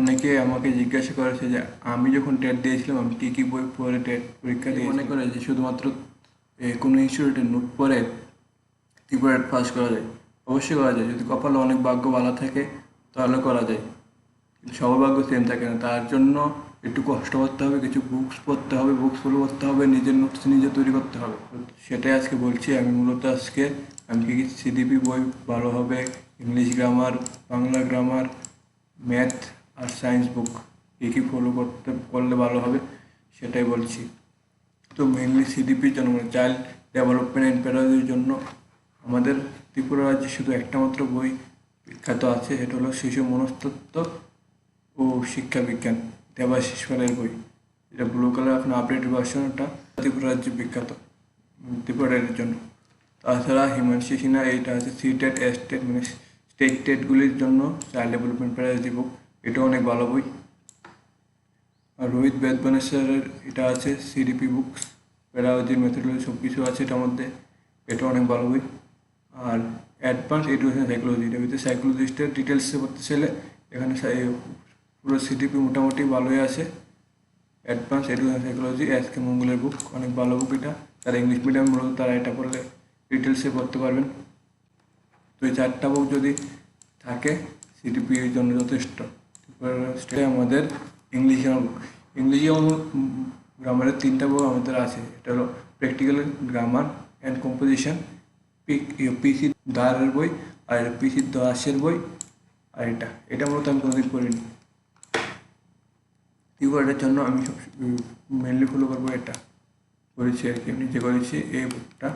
অনেকে আমাকে জিজ্ঞাসা করেছে যে আমি যখন টেট দিয়েছিলাম আমি কী কী বই পড়ে টেট পরীক্ষা দিয়ে মনে করে যে শুধুমাত্র কোনো ইনস্টিটিউটে নোট পড়ে ত্রিপুরা টেট পাস করা যায়। অবশ্যই করা যায়, যদি কপালে অনেক ভাগ্য ভালো থাকে তাহলে করা যায়, কিন্তু সবার ভাগ্য সেম থাকে না। তার জন্য একটু কষ্ট করতে হবে, কিছু বুকস পড়তে হবে, বুকস ফলো করতে হবে, নিজের নোটস নিজে তৈরি করতে হবে। সেটাই আজকে বলছি। আমি মূলত আজকে আমি কী কী সিডিপি বই ভালো হবে, English grammar, Bangla grammar, math আর সায়েন্স বুক কী কী ফলো করলে ভালো হবে সেটাই বলছি। তো মেনলি সিডিপির জন্য মানে চাইল্ড ডেভেলপমেন্ট অ্যান্ড প্যারালজির জন্য আমাদের ত্রিপুরা রাজ্যে শুধু একটা মাত্র বই বিখ্যাত আছে, সেটা হলো শিশু মনস্তত্ত্ব ও শিক্ষা বিজ্ঞান, দেবাশিস পালের বই। এটা ব্লু কালার, এখন আপডেটেড ভার্সনটা ত্রিপুরা রাজ্যে বিখ্যাত ত্রিপুরার জন্য। তাছাড়া হিমাংশু সিনহা এইটা আছে সি টেট এস টেট মানে স্টেট টেটগুলির জন্য চাইল্ড ডেভেলপমেন্ট প্যারালজি বুক, এটাও অনেক ভালো বই। আর রোহিত বেদবনেশ্বরের এটা আছে সিডিপি বুকস, প্যারালজির মেথডোলজি সব কিছু আছে এটার মধ্যে, এটা অনেক ভালো বই। আর অ্যাডভান্স এডুকেশন সাইকোলজি, এটা ভিতরে সাইকোলজিস্টের ডিটেলসে পড়তে চাইলে এখানে পুরো সিডিপি মোটামুটি ভালোই আছে। অ্যাডভান্স এডুকেশন সাইকোলজি এসকে মঙ্গলের বুক, অনেক ভালো বুক এটা। তারা ইংলিশ মিডিয়াম মূলত তারা এটা পড়লে ডিটেলসে পড়তে পারবেন। তো এই চারটা বুক যদি থাকে সিডিপির জন্য যথেষ্ট। আমাদের ইংলিশ বুক, ইংলিশ গ্রামারের তিনটা বুক আমাদের আছে। এটা হলো প্র্যাকটিক্যাল গ্রামার অ্যান্ড কম্পোজিশন, পিসি দারের বই, আর পিসি দাসের বই। আর এটা মূলত আমি কোনোদিন পড়িনি। কিওয়ার্ডের জন্য আমি সব মেনলি ফলো করবো, এটা করেছি আর কি, নিজে করেছি এই বুকটা,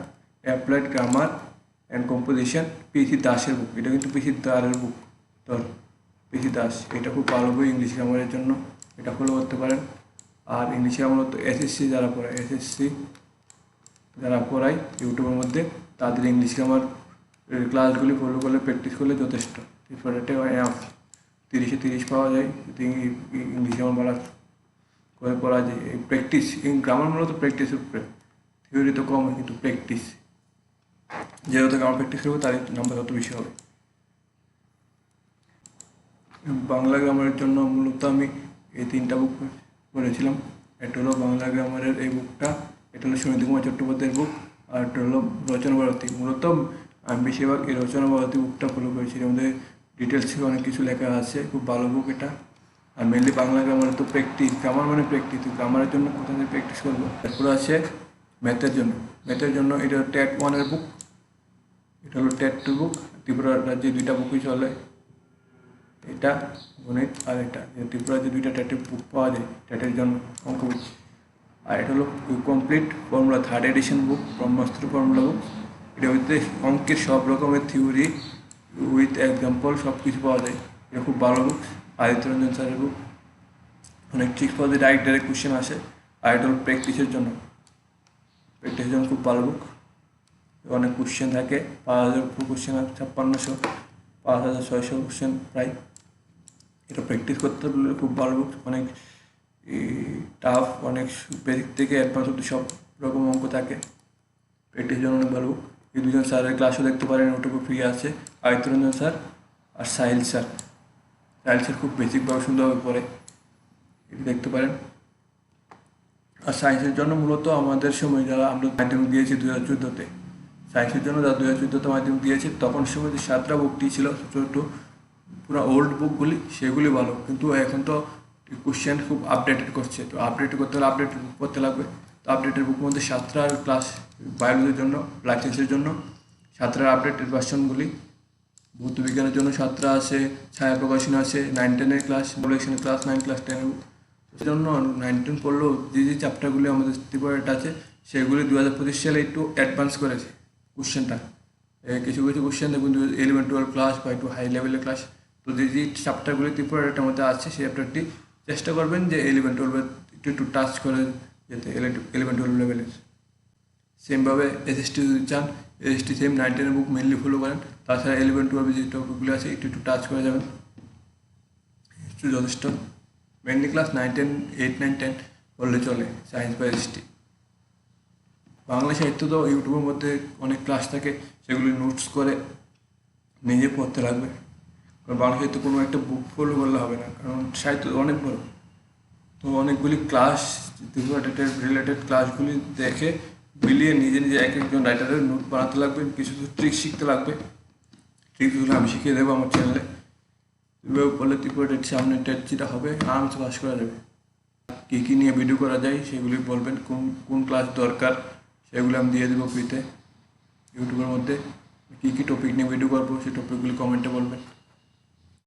অ্যাপ্লাইড গ্রামার অ্যান্ড কম্পোজিশন, পিসি দাসের বুক। এটা কিন্তু পিসি দারের বুক, তো পিসি দাস এটা খুব ভালো বই ইংলিশ গ্রামারের জন্য, এটা ফলো করতে পারেন। আর ইংলিশ গ্রামার তো এসএসসি যারা পড়ায়, এসএসসি যারা পড়ায় ইউটিউবের মধ্যে, তাদের ইংলিশ গ্রামার ক্লাসগুলি ফলো করলে প্র্যাকটিস করলে যথেষ্ট। এরপরে 30-এ 30 পাওয়া যায় যদি ইংলিশ গ্রামার বলা করে পড়া যায়। এই প্র্যাকটিস, গ্রামার মূলত প্র্যাকটিসের উপরে, থিওরি তো কম হয় কিন্তু প্র্যাকটিস, যেহেতু গ্রামার প্র্যাকটিস করবে তার নাম্বার তত বেশি হবে। বাংলা গ্রামারের জন্য মূলত আমি এই তিনটা বুক পড়েছিলাম। একটা হলো বাংলা গ্রামারের এই বুকটা, এটা হলো সুনীতি কুমার চট্টোপাধ্যায়ের বুক, আর একটা হলো রচনা ভারতী। মূলত আমি বেশিরভাগ এই রচনা ভারতী বুকটা ফলো করেছি, এর মধ্যে ডিটেলসে অনেক কিছু লেখা আছে, খুব ভালো বুক এটা। আর মেনলি বাংলা গ্রামারে তো প্র্যাকটিস, গ্রামার মানে প্র্যাকটিস, গ্রামারের জন্য কোথা থেকে প্র্যাকটিস করবো। তারপরে আছে ম্যাথের জন্য, ম্যাথের জন্য এটা টেট 1-এর বুক, এটা হলো টেট 2 বুক। ত্রিপুরা রাজ্যে দুইটা বুকই চলে, এটা গণিত আর এটা, ত্রিপুরা যে দুইটা টেটের বুক পাওয়া যায় টেটের জন্য অঙ্ক বুক। আর এটা হলো কমপ্লিট ফর্মুলা 3rd এডিশন বুক, ব্রহ্মাস্ত্র ফর্মুলা বুক। এটা হচ্ছে অঙ্কের সব রকমের থিওরি উইথ এক্সাম্পল সব কিছু পাওয়া যায়, এটা খুব ভালো বুক। আদিত্য রঞ্জন স্যারের বুক, অনেক ট্রিক্স পাওয়া যায়, ডাইরেক্ট কোশ্চেন আসে। আর এটা হলো প্র্যাকটিসের জন্য খুব ভালো বুক, অনেক কোশ্চেন থাকে, 5000 কোশ্চেন, 5600 5600 কোশ্চেন প্রায়। এটা প্র্যাকটিস করতে পারলে খুব ভালো বুক, অনেক টাফ, অনেক বেসিক থেকে অ্যাডভান্স অব্দি সব রকম অঙ্ক থাকে, প্র্যাকটিসের জন্য অনেক ভালো বুক। এই দুজন স্যারের ক্লাসও দেখতে পারেন, ওটুকু ফ্রি আছে, আদিত্য রঞ্জন স্যার আর সাহিল স্যার। সাহিল স্যার খুব বেসিকভাবে সুন্দরভাবে পড়ে, এটি দেখতে পারেন। আর সায়েন্সের জন্য মূলত আমাদের সময় যারা আমরা মাধ্যমিক দিয়েছি 2014-তে, সায়েন্সের জন্য যারা 2014-তে মাধ্যমিক দিয়েছে তখন সময় যে 7টা বুকটি ছিল ছোটো পুরো ওল্ড বুকগুলি, সেগুলি ভালো। কিন্তু এখন তো কোশ্চেন খুব আপডেটেড করছে, তো আপডেট করতে হলে আপডেট বুক পড়তে লাগবে। তো আপডেটের বুকের মধ্যে 7টার ক্লাস বায়োলজির জন্য, লাইফ সায়েন্সের জন্য 7টার আপডেটেড ভার্সনগুলি, ভৌত বিজ্ঞানের জন্য 7টা আছে, ছায়া প্রকাশন আছে, 9-10-এর ক্লাস, মূলেকশনের ক্লাস 9, ক্লাস 10-এর বুক। সেজন্য 9-10 পড়লেও যে চ্যাপ্টারগুলি আমাদের ত্রিপুরাটা আছে সেগুলি 2025 সালে একটু অ্যাডভান্স করেছে কোশ্চেনটা। কিছু কিছু কোশ্চেন দেখুন 11-12 ক্লাস বা একটু হাই লেভেলের ক্লাস। তো যে চ্যাপ্টারগুলি ত্রিপুরাটার মধ্যে আছে সেই চ্যাপ্টারটি চেষ্টা করবেন যে 11-12 একটু টাচ করে যেতে, 11-12 লেভেলের। সেমভাবে এসএসটি যদি চান, এসএসটি সেম 9-10-এর বুক মেনলি ফলো করেন। তাছাড়া 11-12 যে টপিকগুলো আছে একটু টাচ করে যাবেন, একটু যথেষ্ট। মেনলি ক্লাস 9-10, 8-9-10 পড়লে চলে, সায়েন্স বা এসএসটি। বাংলা সাহিত্য তো ইউটিউবের মধ্যে অনেক ক্লাস থাকে, সেগুলি নোটস করে নিজে পড়তে লাগবে। কারণ বাংলা সাহিত্য কোনো একটা বুক ফলো করলে হবে না, কারণ সাহিত্য অনেক বড়। তো অনেকগুলি ক্লাস, রিলেটেড ক্লাসগুলি দেখে মিলিয়ে নিজে নিজে এক একজন রাইটারের নোট বানাতে লাগবে, কিছু ট্রিক শিখতে লাগবে। ট্রিকগুলো আমি শিখিয়ে দেবো আমার চ্যানেলে। এভাবে বললে ত্রিপুরা টেট সামনে টেট যেটা হবে আরামসে পাস করা যাবে। কী কী নিয়ে ভিডিও করা যায় সেগুলি বলবেন, কোন কোন ক্লাস দরকার সেগুলো আমি দিয়ে দেবো ফ্রিতে ইউটিউবের মধ্যে। কী কী টপিক নিয়ে ভিডিও করবো সেই টপিকগুলি কমেন্টে বলবেন।